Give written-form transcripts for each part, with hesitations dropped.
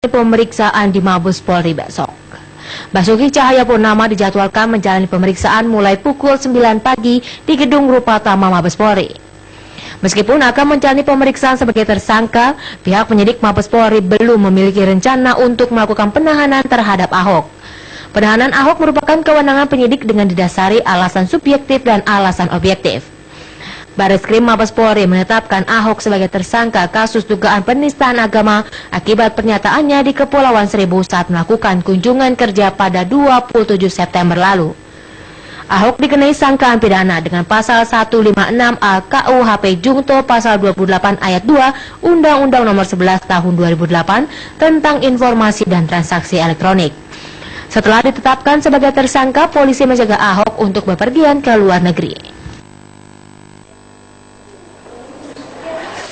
pemeriksaan di Mabes Polri besok. Basuki Cahayapurnama dijadwalkan menjalani pemeriksaan mulai pukul 9 pagi di Gedung Rupatama Mabes Polri. Meskipun akan menjalani pemeriksaan sebagai tersangka, pihak penyidik Mabes Polri belum memiliki rencana untuk melakukan penahanan terhadap Ahok. Penahanan Ahok merupakan kewenangan penyidik dengan didasari alasan subjektif dan alasan objektif. Bareskrim Mabes Polri menetapkan Ahok sebagai tersangka kasus dugaan penistaan agama akibat pernyataannya di Kepulauan Seribu saat melakukan kunjungan kerja pada 27 September lalu. Ahok dikenai sangkaan pidana dengan pasal 156A KUHP Jungto pasal 28 ayat 2 Undang-Undang Nomor 11 Tahun 2008 tentang informasi dan transaksi elektronik. Setelah ditetapkan sebagai tersangka, polisi mencegah Ahok untuk bepergian ke luar negeri.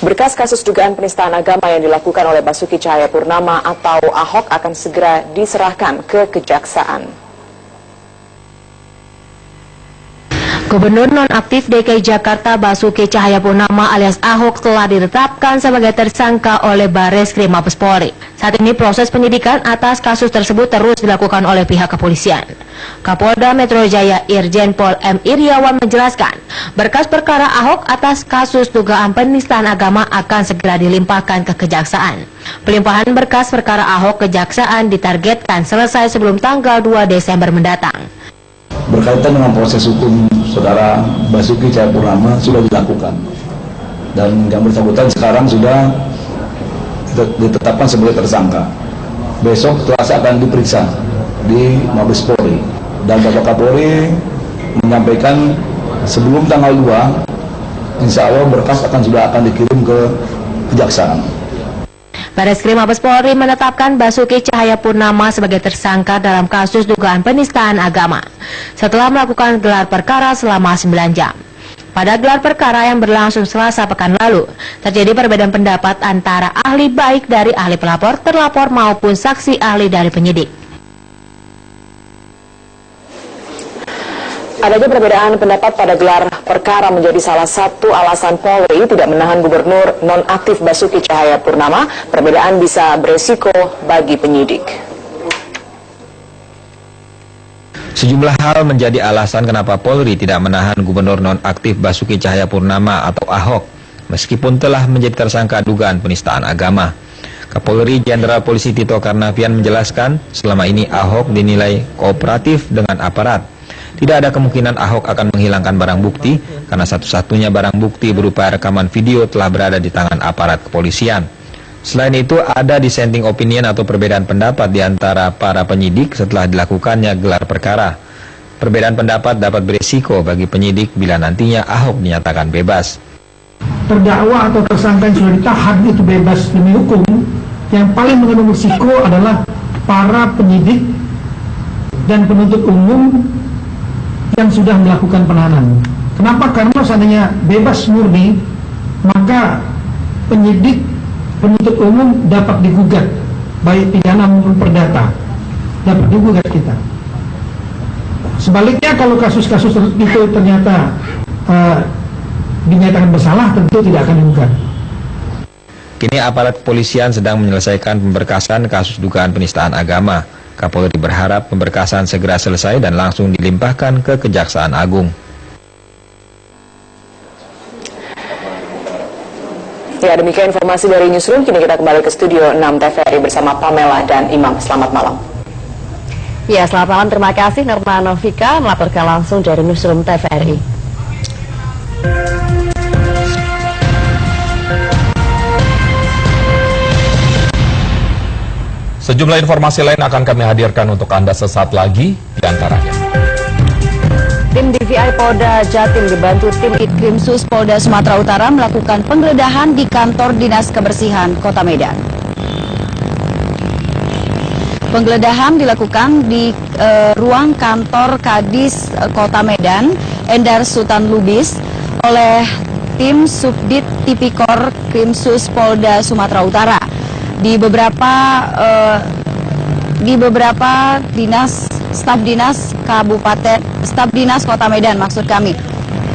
Berkas kasus dugaan penistaan agama yang dilakukan oleh Basuki Cahayapurnama atau Ahok akan segera diserahkan ke Kejaksaan. Gubernur nonaktif DKI Jakarta Basuki Cahayapurnama alias Ahok telah ditetapkan sebagai tersangka oleh Bareskrim Mabes Polri. Saat ini proses penyidikan atas kasus tersebut terus dilakukan oleh pihak kepolisian. Kapolda Metro Jaya Irjen Pol M. Iriawan menjelaskan, berkas perkara Ahok atas kasus dugaan penistaan agama akan segera dilimpahkan ke Kejaksaan. Pelimpahan berkas perkara Ahok ke Kejaksaan ditargetkan selesai sebelum tanggal 2 Desember mendatang. Berkaitan dengan proses hukum saudara Basuki Cahayapurnama sudah dilakukan dan yang bersangkutan sekarang sudah ditetapkan sebagai tersangka. Besok Selasa akan diperiksa di Mabes Polri dan Bapak Kapolri menyampaikan sebelum tanggal 2 insya Allah berkas sudah akan dikirim ke Kejaksaan. Bareskrim Mabes Polri menetapkan Basuki Cahayapurnama sebagai tersangka dalam kasus dugaan penistaan agama setelah melakukan gelar perkara selama 9 jam. Pada gelar perkara yang berlangsung Selasa pekan lalu, terjadi perbedaan pendapat antara ahli baik dari ahli pelapor, terlapor maupun saksi ahli dari penyidik. Adanya perbedaan pendapat pada gelar perkara menjadi salah satu alasan Polri tidak menahan Gubernur nonaktif Basuki Cahayapurnama. Perbedaan bisa beresiko bagi penyidik. Sejumlah hal menjadi alasan kenapa Polri tidak menahan Gubernur nonaktif Basuki Cahayapurnama atau Ahok, meskipun telah menjadi tersangka dugaan penistaan agama. Kapolri Jenderal Polisi Tito Karnavian menjelaskan, selama ini Ahok dinilai kooperatif dengan aparat. Tidak ada kemungkinan Ahok akan menghilangkan barang bukti, karena satu-satunya barang bukti berupa rekaman video telah berada di tangan aparat kepolisian. Selain itu, ada dissenting opinion atau perbedaan pendapat di antara para penyidik setelah dilakukannya gelar perkara. Perbedaan pendapat dapat berisiko bagi penyidik bila nantinya Ahok dinyatakan bebas. Terdakwa atau tersangka yang sudah ditahan itu bebas demi hukum, yang paling mengandung risiko adalah para penyidik dan penuntut umum yang sudah melakukan penahanan. Kenapa? Karena seandainya bebas murni, maka penyidik, penuntut umum dapat digugat, baik pidana maupun perdata, dapat digugat kita. Sebaliknya, kalau kasus-kasus itu ternyata dinyatakan bersalah, tentu tidak akan digugat. Kini aparat kepolisian sedang menyelesaikan pemberkasan kasus dugaan penistaan agama. Kapolri berharap pemberkasan segera selesai dan langsung dilimpahkan ke Kejaksaan Agung. Ya, demikian informasi dari Newsroom. Kini kita kembali ke studio 6 TVRI bersama Pamela dan Imam. Selamat malam. Ya, selamat malam. Terima kasih Norma Novika melaporkan langsung dari Newsroom TVRI. Sejumlah informasi lain akan kami hadirkan untuk Anda sesaat lagi, diantaranya. Tim DVI Polda Jatim dibantu tim Itkrimsus Polda Sumatera Utara melakukan penggeledahan di kantor Dinas Kebersihan Kota Medan. Penggeledahan dilakukan di ruang kantor Kadis Kota Medan, Endar Sultan Lubis, oleh tim Subdit Tipikor Krimsus Polda Sumatera Utara. Di beberapa dinas, staf dinas kabupaten, staf dinas Kota Medan maksud kami.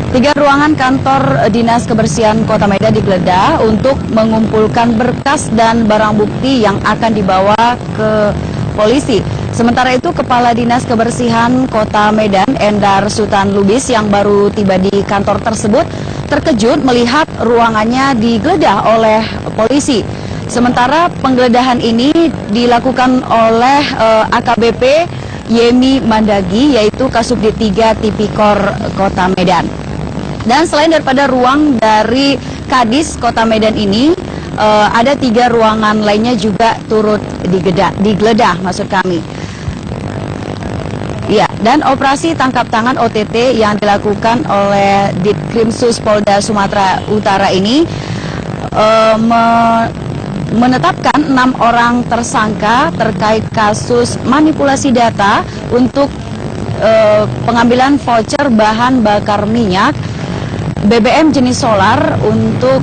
Tiga ruangan kantor Dinas Kebersihan Kota Medan digeledah untuk mengumpulkan berkas dan barang bukti yang akan dibawa ke polisi. Sementara itu, Kepala Dinas Kebersihan Kota Medan, Endar Sutan Lubis, yang baru tiba di kantor tersebut, terkejut melihat ruangannya digeledah oleh polisi. Sementara penggeledahan ini dilakukan oleh AKBP Yemi Mandagi, yaitu Kasubdit 3 Tipikor Kota Medan. Dan selain daripada ruang dari Kadis Kota Medan ini, ada 3 ruangan lainnya juga turut digeledah maksud kami. Ya, dan operasi tangkap tangan OTT yang dilakukan oleh Ditkrimsus Polda Sumatera Utara ini menetapkan 6 orang tersangka terkait kasus manipulasi data untuk pengambilan voucher bahan bakar minyak BBM jenis solar untuk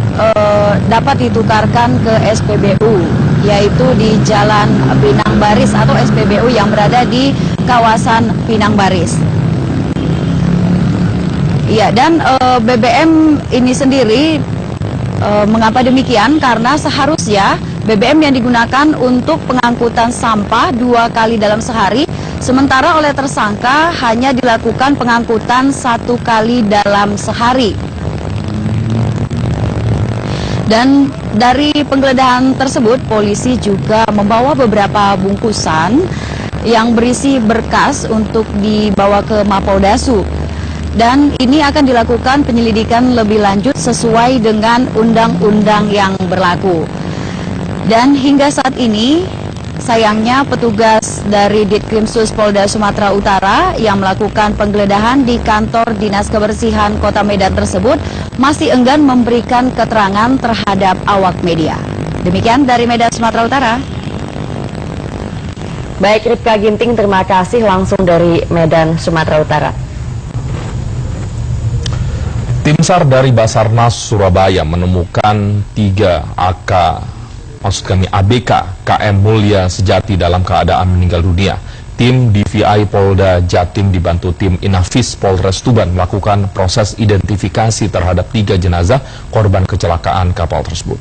dapat ditukarkan ke SPBU, yaitu di Jalan Pinang Baris atau SPBU yang berada di kawasan Pinang Baris. Ya, dan BBM ini sendiri mengapa demikian? Karena seharusnya BBM yang digunakan untuk pengangkutan sampah 2 kali dalam sehari, sementara oleh tersangka hanya dilakukan pengangkutan 1 kali dalam sehari. Dan dari penggeledahan tersebut, polisi juga membawa beberapa bungkusan yang berisi berkas untuk dibawa ke Mapoldasu. Dan ini akan dilakukan penyelidikan lebih lanjut sesuai dengan undang-undang yang berlaku. Dan hingga saat ini, sayangnya petugas dari Ditkrimsus Polda Sumatera Utara yang melakukan penggeledahan di kantor Dinas Kebersihan Kota Medan tersebut masih enggan memberikan keterangan terhadap awak media. Demikian dari Medan, Sumatera Utara. Baik, Ripka Ginting, terima kasih langsung dari Medan, Sumatera Utara. Tim SAR dari Basarnas Surabaya menemukan 3 ABK KM Mulia Sejati dalam keadaan meninggal dunia. Tim DVI Polda Jatim dibantu tim Inafis Polres Tuban melakukan proses identifikasi terhadap 3 jenazah korban kecelakaan kapal tersebut.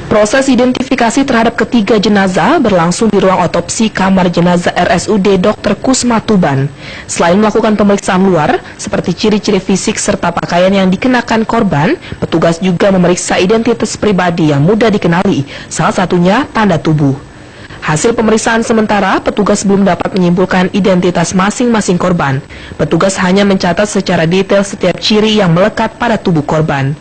Proses identifikasi terhadap ketiga jenazah berlangsung di ruang otopsi kamar jenazah RSUD Dr. Kusma Tuban. Selain melakukan pemeriksaan luar, seperti ciri-ciri fisik serta pakaian yang dikenakan korban, petugas juga memeriksa identitas pribadi yang mudah dikenali, salah satunya tanda tubuh. Hasil pemeriksaan sementara, petugas belum dapat menyimpulkan identitas masing-masing korban. Petugas hanya mencatat secara detail setiap ciri yang melekat pada tubuh korban.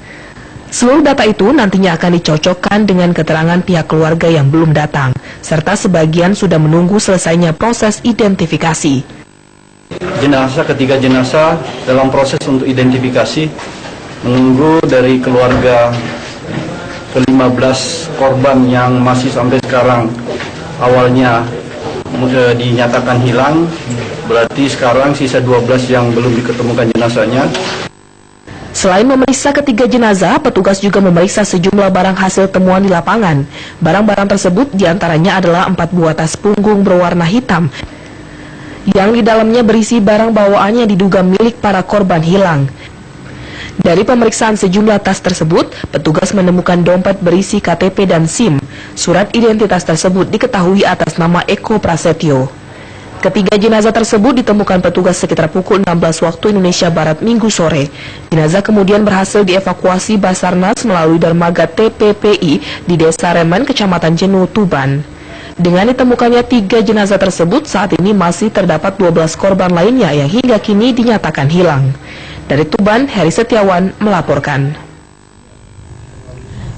Seluruh data itu nantinya akan dicocokkan dengan keterangan pihak keluarga yang belum datang, serta sebagian sudah menunggu selesainya proses identifikasi. Ketiga jenazah dalam proses untuk identifikasi, menunggu dari keluarga ke-15 korban yang masih sampai sekarang awalnya dinyatakan hilang, berarti sekarang sisa 12 yang belum diketemukan jenazahnya. Selain memeriksa ketiga jenazah, petugas juga memeriksa sejumlah barang hasil temuan di lapangan. Barang-barang tersebut diantaranya adalah 4 buah tas punggung berwarna hitam, yang di dalamnya berisi barang bawaan yang diduga milik para korban hilang. Dari pemeriksaan sejumlah tas tersebut, petugas menemukan dompet berisi KTP dan SIM. Surat identitas tersebut diketahui atas nama Eko Prasetyo. Ketiga jenazah tersebut ditemukan petugas sekitar pukul 16 waktu Indonesia Barat Minggu sore. Jenazah kemudian berhasil dievakuasi Basarnas melalui dermaga TPPI di Desa Remen, Kecamatan Jenuh, Tuban. Dengan ditemukannya 3 jenazah tersebut, saat ini masih terdapat 12 korban lainnya yang hingga kini dinyatakan hilang. Dari Tuban, Heri Setiawan melaporkan.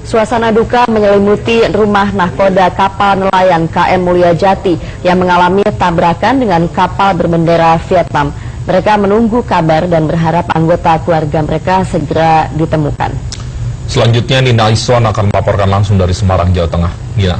Suasana duka menyelimuti rumah nahkoda kapal nelayan KM Mulia Jati yang mengalami tabrakan dengan kapal berbendera Vietnam. Mereka menunggu kabar dan berharap anggota keluarga mereka segera ditemukan. Selanjutnya Nina Iswan akan melaporkan langsung dari Semarang, Jawa Tengah. Nina.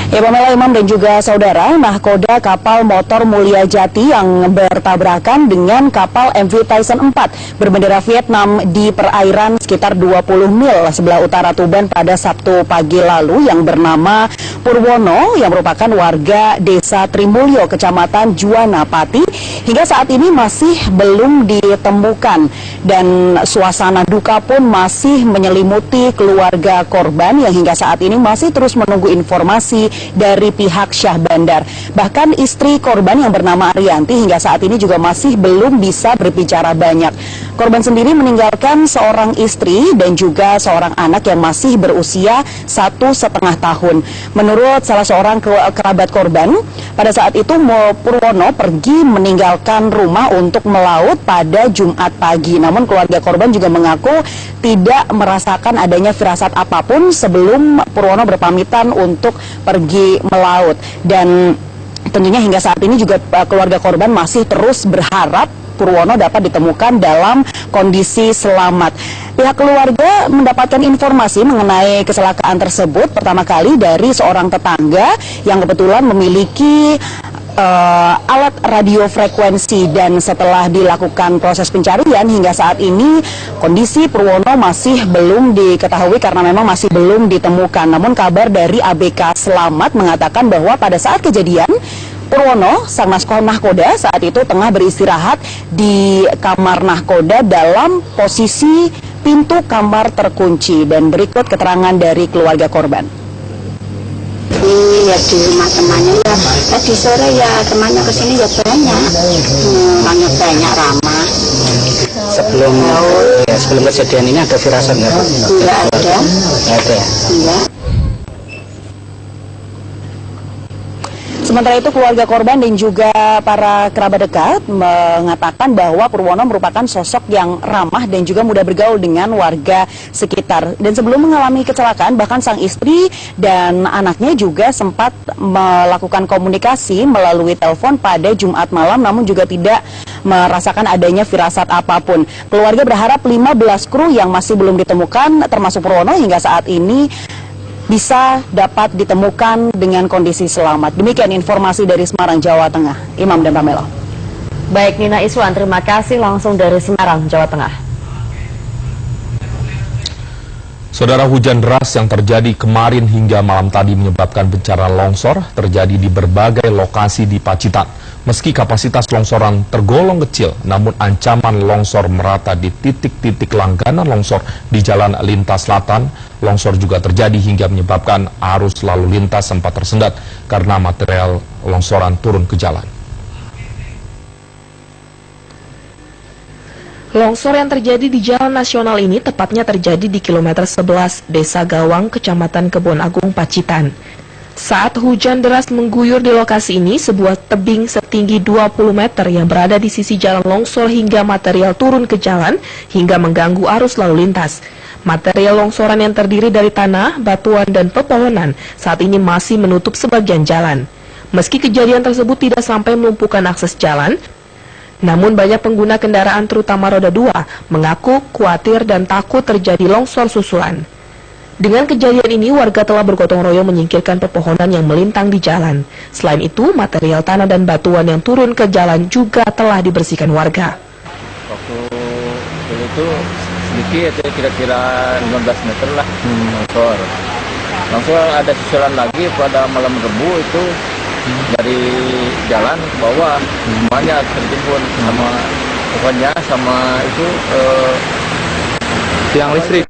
Ya, Pamela, Imam dan juga saudara, nahkoda kapal motor Mulia Jati yang bertabrakan dengan kapal MV Tyson 4 berbendera Vietnam di perairan sekitar 20 mil sebelah utara Tuban pada Sabtu pagi lalu yang bernama Purwono yang merupakan warga Desa Trimulyo, Kecamatan Juwana Pati, hingga saat ini masih belum ditemukan dan suasana duka pun masih menyelimuti keluarga korban yang hingga saat ini masih terus menunggu informasi dari pihak Syah Bandar. Bahkan istri korban yang bernama Arianti hingga saat ini juga masih belum bisa berbicara banyak. Korban sendiri meninggalkan seorang istri dan juga seorang anak yang masih berusia 1,5 tahun. Menurut salah seorang kerabat korban, pada saat itu Purwono pergi meninggalkan rumah untuk melaut pada Jumat pagi. Namun keluarga korban juga mengaku tidak merasakan adanya firasat apapun sebelum Purwono berpamitan untuk pergi melaut. Dan tentunya hingga saat ini juga keluarga korban masih terus berharap Purwono dapat ditemukan dalam kondisi selamat. Pihak keluarga mendapatkan informasi mengenai kecelakaan tersebut pertama kali dari seorang tetangga yang kebetulan memiliki alat radio frekuensi, dan setelah dilakukan proses pencarian hingga saat ini kondisi Purwono masih belum diketahui karena memang masih belum ditemukan. Namun kabar dari ABK Selamat mengatakan bahwa pada saat kejadian Purwono, sang nahkoda saat itu tengah beristirahat di kamar nahkoda dalam posisi pintu kamar terkunci. Dan berikut keterangan dari keluarga korban. Ya di rumah temannya ya, tadi sore ya temannya kesini ya banyak ramah. Sebelum kejadian ini ada firasat nggak? Nggak ada. Nggak ada ya? Iya. Sementara itu keluarga korban dan juga para kerabat dekat mengatakan bahwa Purwono merupakan sosok yang ramah dan juga mudah bergaul dengan warga sekitar. Dan sebelum mengalami kecelakaan, bahkan sang istri dan anaknya juga sempat melakukan komunikasi melalui telepon pada Jumat malam, namun juga tidak merasakan adanya firasat apapun. Keluarga berharap 15 kru yang masih belum ditemukan, termasuk Purwono, hingga saat ini bisa dapat ditemukan dengan kondisi selamat. Demikian informasi dari Semarang, Jawa Tengah. Imam dan Pamela. Baik, Nina Iswan, terima kasih langsung dari Semarang, Jawa Tengah. Saudara, hujan deras yang terjadi kemarin hingga malam tadi menyebabkan bencana longsor terjadi di berbagai lokasi di Pacitan. Meski kapasitas longsoran tergolong kecil, namun ancaman longsor merata di titik-titik langganan longsor di Jalan Lintas Selatan. Longsor juga terjadi hingga menyebabkan arus lalu lintas sempat tersendat karena material longsoran turun ke jalan. Longsor yang terjadi di Jalan Nasional ini tepatnya terjadi di kilometer 11 Desa Gawang, Kecamatan Kebon Agung, Pacitan. Saat hujan deras mengguyur di lokasi ini, sebuah tebing setinggi 20 meter yang berada di sisi jalan longsor hingga material turun ke jalan hingga mengganggu arus lalu lintas. Material longsoran yang terdiri dari tanah, batuan, dan pepohonan saat ini masih menutup sebagian jalan. Meski kejadian tersebut tidak sampai melumpuhkan akses jalan, namun banyak pengguna kendaraan terutama roda 2 mengaku khawatir dan takut terjadi longsor susulan. Dengan kejadian ini, warga telah bergotong royong menyingkirkan pepohonan yang melintang di jalan. Selain itu, material tanah dan batuan yang turun ke jalan juga telah dibersihkan warga. Waktu itu sedikit, ya, kira-kira 15 meter lah longsor. Langsung ada susulan lagi pada malam Rebu itu dari jalan ke bawah, semuanya tertimbun sama pokoknya sama itu tiang listrik.